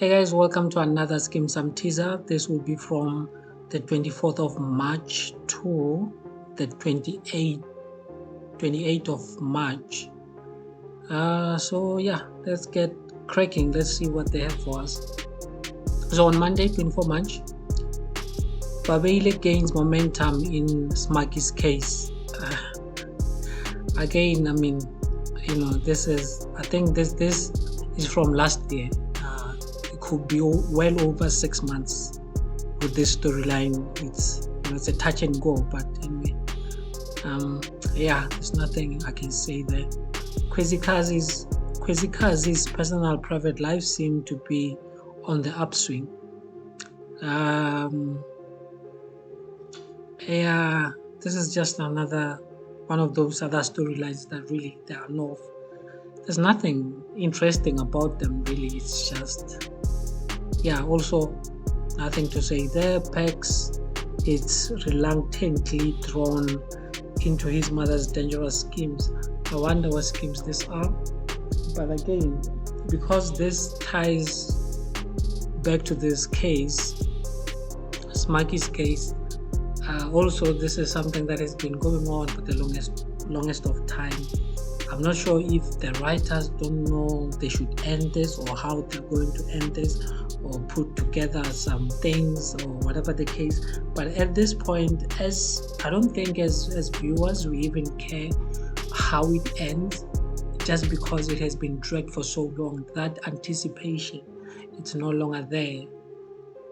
Hey guys, welcome to another Skeem Saam teaser. This will be from the 24th of March to the 28th of March. So yeah, let's get cracking. Let's see what they have for us. So on Monday, 24 March, Babele gains momentum in Smaki's case. Again, I mean, I think this is from last year. It could be well over 6 months with this storyline. It's a touch and go, but anyway, yeah, there's nothing I can say there. Kwezikazi's personal private life seemed to be on the upswing. Yeah, this is just another one of those other storylines that really there's nothing interesting about them really. It's just, yeah, also nothing to say there. Pex is reluctantly drawn into his mother's dangerous schemes. I wonder what schemes these are, but again, because this ties back to this case, Smaki's case, also this is something that has been going on for the longest of time. I'm not sure if the writers don't know they should end this or how they're going to end this or put together some things or whatever the case. But at this point, I don't think as viewers we even care how it ends, just because it has been dragged for so long. That anticipation, it's no longer there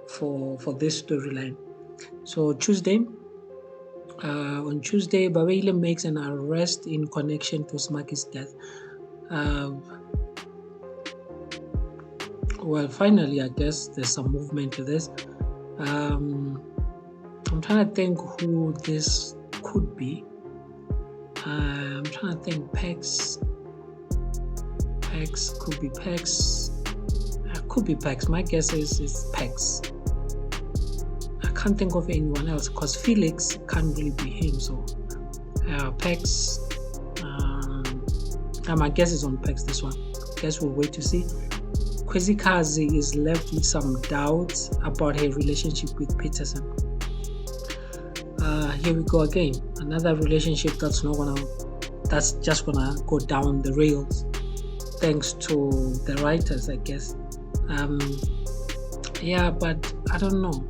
for this storyline. So on Tuesday, Babele makes an arrest in connection to Smaki's death. Well, finally, I guess there's some movement to this. I'm trying to think who this could be. I'm trying to think. Pex could be Pex. Could be Pex. My guess is Pex. I can't think of anyone else because Felix can't really be him. So Pex. My guess is on Pex. This one. Guess we'll wait to see. Kwezikazi is left with some doubts about her relationship with Peterson. Here we go again. Another relationship that's just gonna go down the rails, thanks to the writers, I guess. Yeah, but I don't know.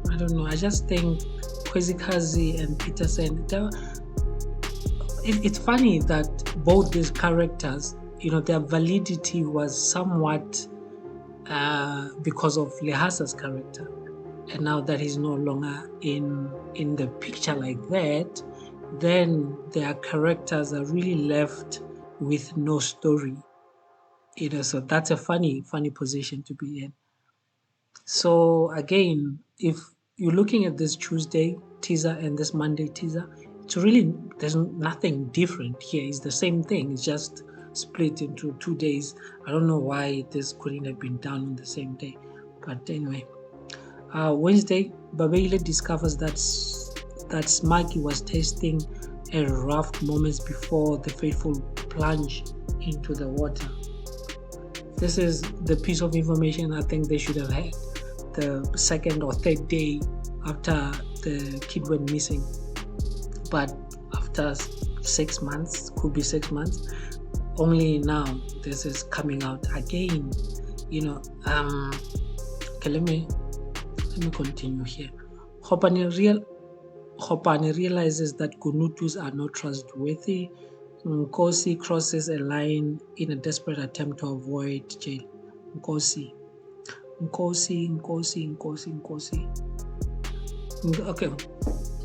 I just think Kwezikazi and Peterson. It's funny that both these characters, their validity was somewhat because of Lehasa's character, and now that he's no longer in the picture like that, then their characters are really left with no story. So that's a funny position to be in. So again, if you're looking at this Tuesday teaser and this Monday teaser, there's nothing different here. It's the same thing. It's just split into 2 days. I don't know why this couldn't have been done on the same day. But anyway, Wednesday, Babele discovers that Smaki was tasting a rough moments before the fateful plunge into the water. This is the piece of information I think they should have had the second or third day after the kid went missing. But after 6 months, could be 6 months, only now this is coming out again. Okay, let me continue here. Hopani realizes that Kunutus are not trustworthy. Nkosi crosses a line in a desperate attempt to avoid jail. Nkosi. Okay.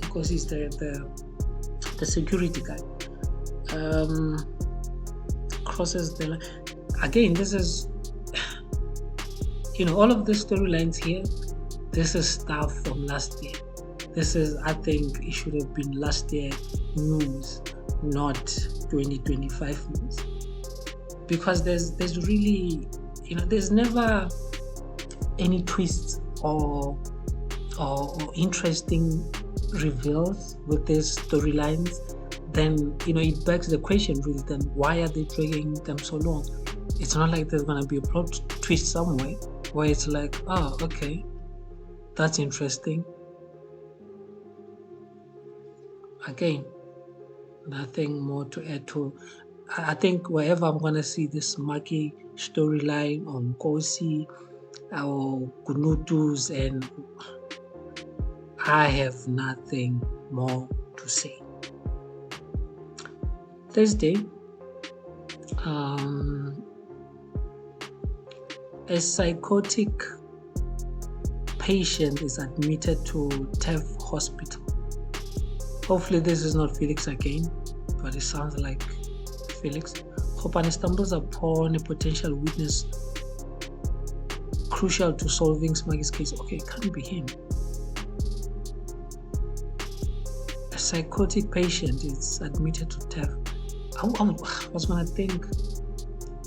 Nkosi is the security guy. Crosses the line. Again, this is, all of the storylines here, this is stuff from last year. I think it should have been last year news, not 2025 news. Because there's really, there's never any twists or interesting reveals with these storylines. Then it begs the question really, then why are they dragging them so long? It's not like there's gonna be a plot twist somewhere where it's like, oh, okay, that's interesting. Again, nothing more to add to. I think wherever I'm gonna see this Maki storyline on Kosi or Kunutus, and I have nothing more to say. Thursday, um, a psychotic patient is admitted to TEF hospital. Hopefully this is not Felix again, but it sounds like Felix. Hopani stumbles upon a potential witness crucial to solving Smaggy's case. Okay, it can't be him. A psychotic patient is admitted to TEF. I was gonna think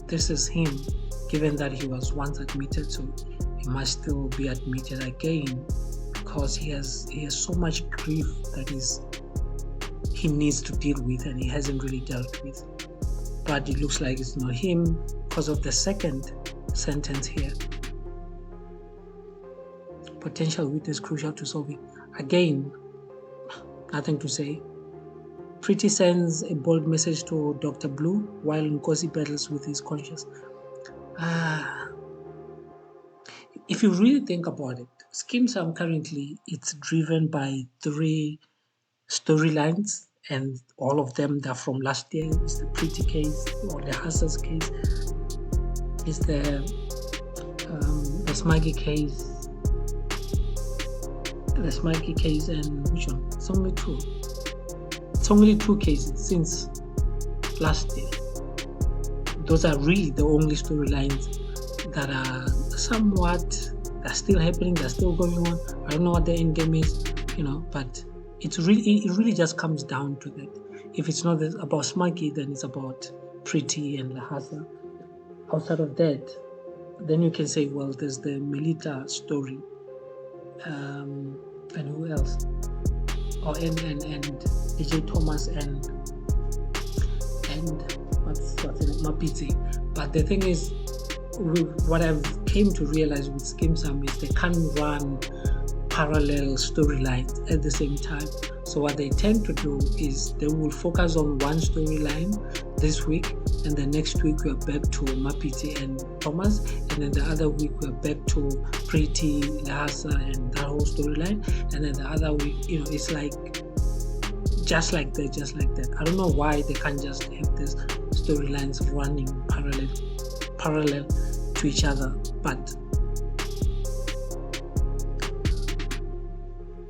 this is him, given that he was once admitted, so he must still be admitted again because he has so much grief that he needs to deal with and he hasn't really dealt with. But it looks like it's not him because of the second sentence here. Potential witness crucial to solving. Again, nothing to say. Pretty sends a bold message to Dr. Blue while Nkosi battles with his conscience. If you really think about it, Skeem Saam currently it's driven by 3 storylines, and all of them they're from last year. It's the Pretty case or the Hassas case. It's the Smaggy case. The Smaggy case, and which one? It's only 2. It's only 2 cases since last year. Those are really the only storylines that are somewhat, they're still happening, they're still going on. I don't know what the end game is, but it really just comes down to that. If it's not about Smaggy, then it's about Pretty and Lahasa. Outside of that, then you can say, well, there's the Melita story, and who else? Oh, and DJ Thomas and what's in it, Mapiti. But the thing is, what I've came to realize with Skeem Saam is they can't run parallel storylines at the same time. So what they tend to do is they will focus on one storyline this week, and the next week we're back to Mapiti and Thomas, and then the other week we're back to Pretty, Lahasa, and that whole storyline, and then the other week, it's like just like that. I don't know why they can't just have these storylines running parallel to each other, but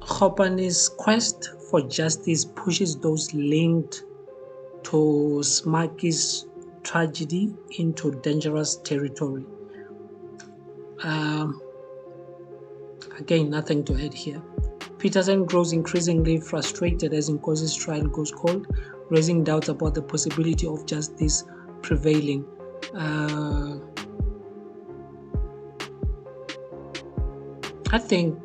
Hopani's quest for justice pushes those linked to Smaggy's tragedy into dangerous territory. Again, nothing to add here. Peterson grows increasingly frustrated as Nkosi's trial goes cold, raising doubts about the possibility of justice prevailing. I think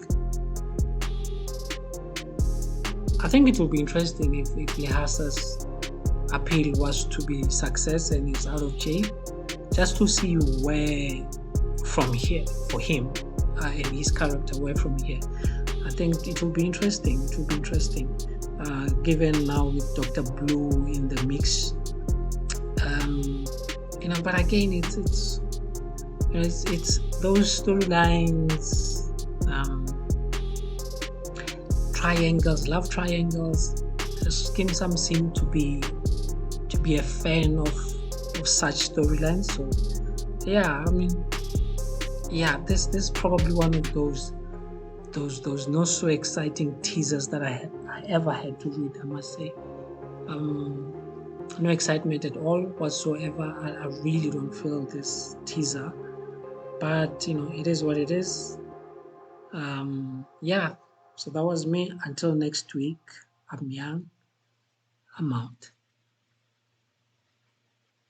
it will be interesting if Lehasa's appeal was to be success and he's out of jail, just to see where from here for him and his character, where from here. I think it will be interesting. Given now with Dr. Blue in the mix, but again, it's those storylines, triangles, love triangles. Skeem Saam seem to be a fan of such storylines. So this is probably one of those not so exciting teasers that I ever had to read, I must say. No excitement at all whatsoever. I really don't feel this teaser, but it is what it is. So that was me. Until next week, I'm Young. I'm out.